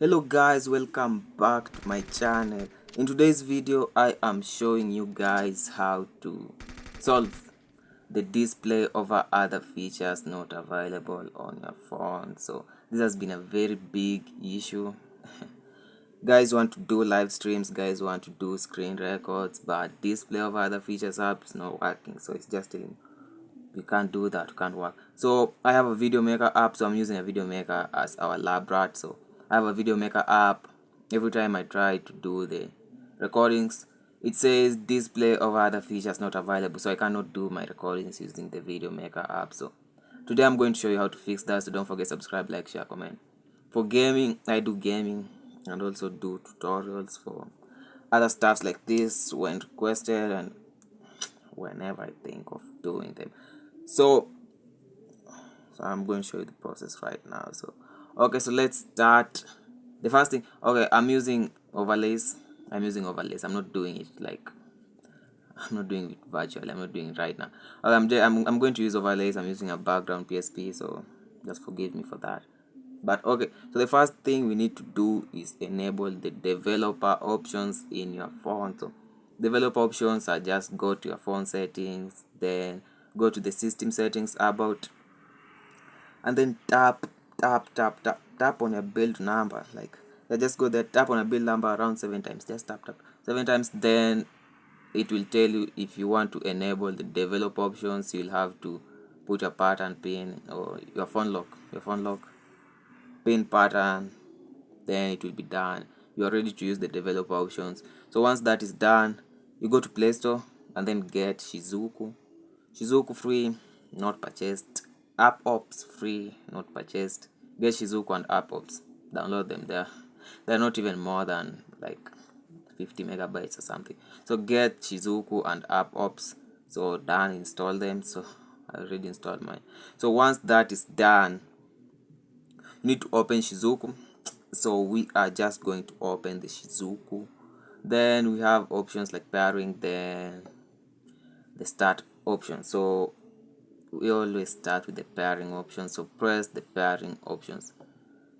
Hello guys, welcome back to my channel. In today's video I am showing you guys how to solve the display over other features not available on your phone. So this has been a very big issue. Guys want to do live streams, guys want to do screen records, but display over other features app is not working. So it's just telling you can't do that, you can't work. So I have a video maker app, so I'm using a video maker as our lab rat. So I have a video maker app. Every time I try to do the recordings, it says display of other features not available, so I cannot do my recordings using the video maker app. So today I'm going to show you how to fix that. So don't forget, subscribe, like, share, comment. For gaming, I do gaming and also do tutorials for other stuffs like this when requested and whenever I think of doing them. So I'm going to show you the process right now. So okay, so let's start. The first thing, okay, I'm using overlays. I'm not doing it like I'm not doing it virtually. I'm not doing it right now. Okay, I'm going to use overlays. I'm using a background PSP, so just forgive me for that. But okay, so the first thing we need to do is enable the developer options in your phone. So developer options are just go to your phone settings, then go to the system settings about, and then tap on your build number. Like just go there, tap on a build number around 7 times. Just tap 7 times, then it will tell you if you want to enable the develop options. You'll have to put your pattern pin or your phone lock pin pattern, then it will be done. You are ready to use the developer options. So once that is done, you go to Play Store and then get Shizuku free, not purchased. App Ops free, not purchased. Get Shizuku and App Ops, download them. They're not even more than like 50 megabytes or something. So get Shizuku and App Ops. So done, install them. So I already installed mine. So once that is done, you need to open Shizuku. So we are just going to open the Shizuku. Then we have options like pairing, then the start option. So we always start with the pairing option. So press the pairing options.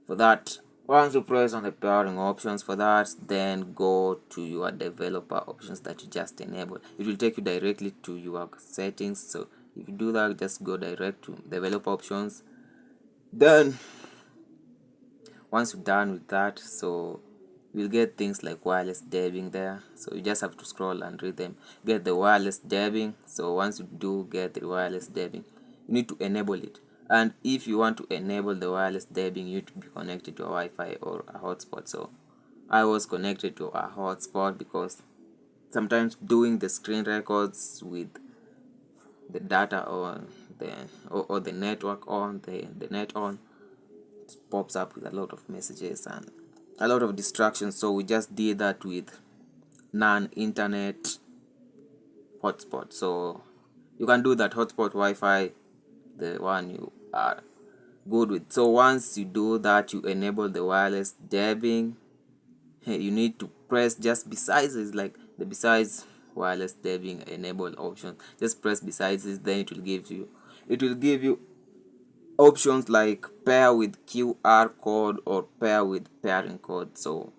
For that, once you press on the pairing options for that, then go to your developer options that you just enabled. It will take you directly to your settings. So if you do that, just go direct to developer options. Then once you're done with that, so you'll get things like wireless dabbing there. So you just have to scroll and read them. Get the wireless dabbing. So once you do get the wireless dabbing, you need to enable it. And if you want to enable the wireless dabbing, you need to be connected to a Wi-Fi or a hotspot. So I was connected to a hotspot because sometimes doing the screen records with the data on or the network on the net on, pops up with a lot of messages and a lot of distractions. So we just did that with non-internet hotspot. So you can do that hotspot Wi-Fi, the one you are good with. So once you do that, you enable the wireless dabbing. You need to press just besides is like the besides wireless dabbing enable option. Just press besides this, then it will give you options like pair with QR code or pair with pairing code. So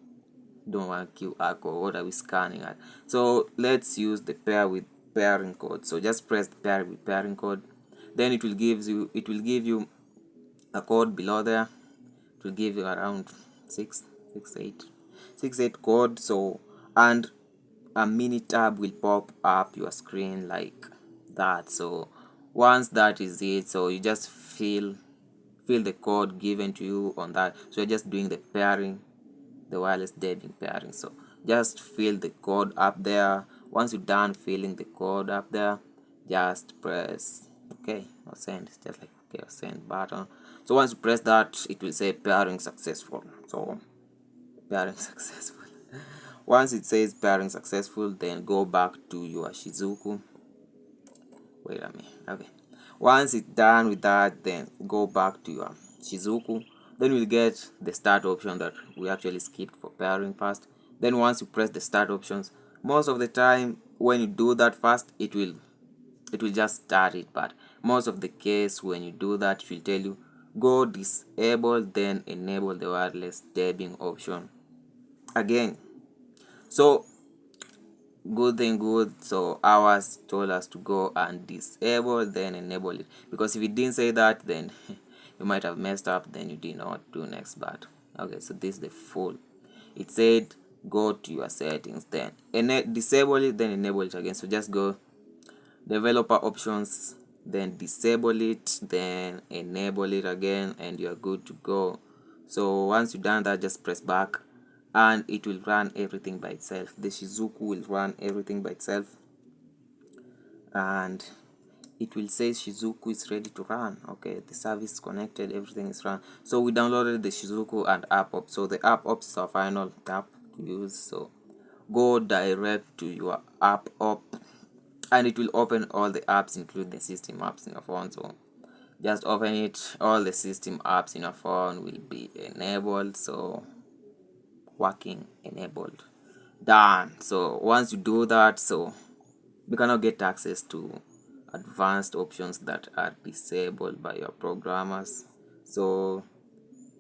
don't want QR code, what are we scanning at? So let's use the pair with pairing code. So just press the pair with pairing code, then it will give you a code below there. It will give you around 668 code. So and a mini tab will pop up your screen like that. So once that is it, so you just fill the code given to you on that. So you're just doing the pairing, the wireless dabbing pairing. So just fill the code up there. Once you're done filling the code up there, just press okay or send, just like okay or send button. So once you press that, it will say pairing successful. So pairing successful. Once it says pairing successful, then go back to your Shizuku. Wait a minute. Okay. Once it's done with that, then go back to your Shizuku. Then we'll get the start option that we actually skipped for pairing first. Then once you press the start options, most of the time when you do that first, it will just start it. But most of the case when you do that, it will tell you go disable, then enable the wireless dubbing option again. So good thing good, so ours told us to go and disable then enable it, because if it didn't say that, then you might have messed up, then you did not do next. But okay, so this is the full. It said go to your settings, then disable it, then enable it again. So just go developer options, then disable it, then enable it again, and you're good to go. So once you've done that, just press back and it will run everything by itself. The Shizuku will run everything by itself, and it will say Shizuku is ready to run. Okay, the service is connected, everything is run. So we downloaded the Shizuku and app op. So the app ops is our final app to use. So go direct to your app op, and it will open all the apps, including the system apps in your phone. So just open it. All the system apps in your phone will be enabled. So working, enabled, done. So once you do that, so you cannot get access to advanced options that are disabled by your programmers. So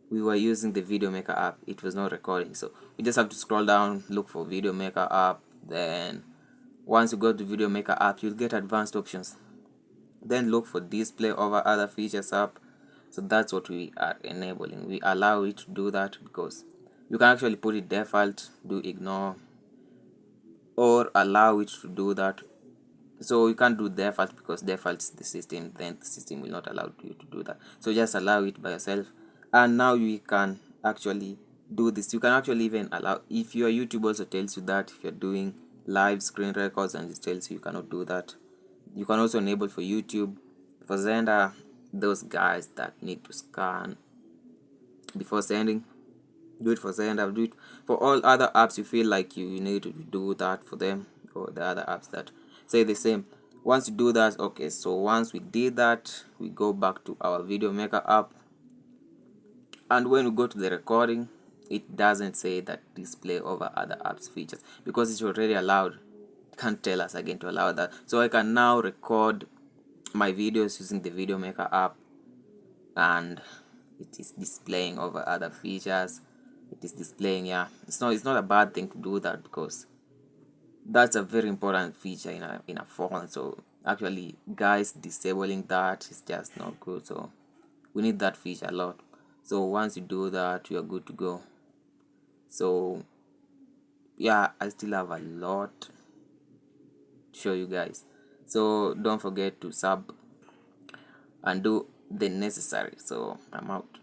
we were using the video maker app, it was not recording, so we just have to scroll down, look for video maker app. Then once you go to video maker app, you'll get advanced options, then look for display over other features app. So that's what we are enabling. We allow it to do that because you can actually put it default, do ignore, or allow it to do that. So you can't do default because default is the system, then the system will not allow you to do that. So just allow it by yourself, and now you can actually do this. You can actually even allow, if your YouTube also tells you that, if you're doing live screen records and it tells you cannot do that, you can also enable for YouTube, for Zender, those guys that need to scan before sending, do it for Zender. Do it for all other apps you feel like you need to do that for them, or the other apps that say the same. Once you do that, okay, so once we did that, we go back to our video maker app, and when we go to the recording, it doesn't say that display over other apps features because it's already allowed. It can't tell us again to allow that. So I can now record my videos using the video maker app, and it is displaying over other features. It is displaying, yeah, it's not a bad thing to do that, because that's a very important feature in a phone. So actually, guys, disabling that is just not good. So we need that feature a lot. So once you do that, you are good to go. So yeah, I still have a lot to show you guys. So don't forget to sub and do the necessary. So I'm out.